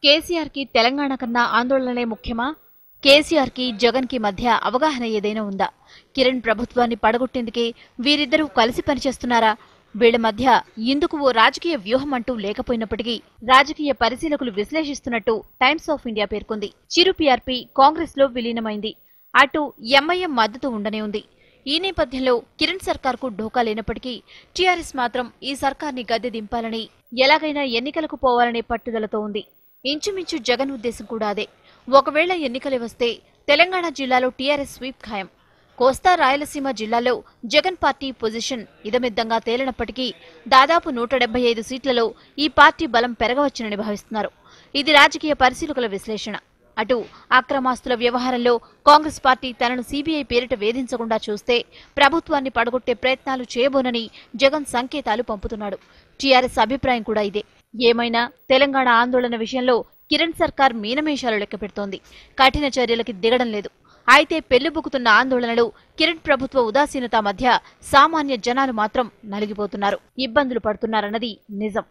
కేసీఆర్ కి తెలంగాణ కన్నా ఆందోళనలే ముఖ్యమా? కేసీఆర్ కి జగన్ కి మధ్య అవగాహన ఏదైనా ఉందా? కిరణ్ ప్రభుత్వాన్ని పడగొట్టేందుకే వీరిద్దరూ కలిసి పనిచేస్తున్నారా? వీళ్ల మధ్య ఇందుకు ఓ రాజకీయ వ్యూహం అంటూ లేకపోయినప్పటికీ రాజకీయ పరిశీలకులు విశ్లేషిస్తున్నట్టు టైమ్స్ ఆఫ్ ఇండియా పేర్కొంది. చిరు పీఆర్పీ కాంగ్రెస్ లో విలీనమైంది. అటు ఎంఐఎం మద్దతు ఉండనే ఉంది. ఈ నేపథ్యంలో కిరణ్ సర్కార్కు ఢోకా లేనప్పటికీ టీఆర్ఎస్ మాత్రం ఈ సర్కార్ని గద్దె దింపాలని, ఎలాగైనా ఎన్నికలకు పోవాలనే పట్టుదలతో ఉంది. ఇంచుమించు జగన్ ఉద్దేశం కూడా అదే. ఒకవేళ ఎన్నికలే వస్తే తెలంగాణ జిల్లాలో టీఆర్ఎస్ స్వీప్ ఖాయం. కోస్తా రాయలసీమ జిల్లాలో జగన్ పార్టీ పొజిషన్ ఇదమిద్దంగా తేలినప్పటికీ దాదాపు 175 సీట్లలో ఈ పార్టీ బలం పెరగవచ్చునని భావిస్తున్నారు. ఇది రాజకీయ పరిశీలకుల విశ్లేషణ. అటు అక్రమాస్తుల వ్యవహారంలో కాంగ్రెస్ పార్టీ తనను సీబీఐ పేరిట వేధించకుండా చూస్తే ప్రభుత్వాన్ని పడగొట్టే ప్రయత్నాలు చేయబోనని జగన్ సంకేతాలు పంపుతున్నాడు. టీఆర్ఎస్ అభిప్రాయం కూడా ఇదే. ఏమైనా తెలంగాణ ఆందోళన విషయంలో కిరణ్ సర్కార్ మీనమేషాలు లెక్కపెడుతోంది. కఠిన చర్యలకి దిగడం లేదు. అయితే పెళ్లిబుకుతున్న ఆందోళనలు, కిరణ్ ప్రభుత్వ ఉదాసీనత మధ్య సామాన్య జనాలు మాత్రం నలిగిపోతున్నారు, ఇబ్బందులు పడుతున్నారన్నది నిజం.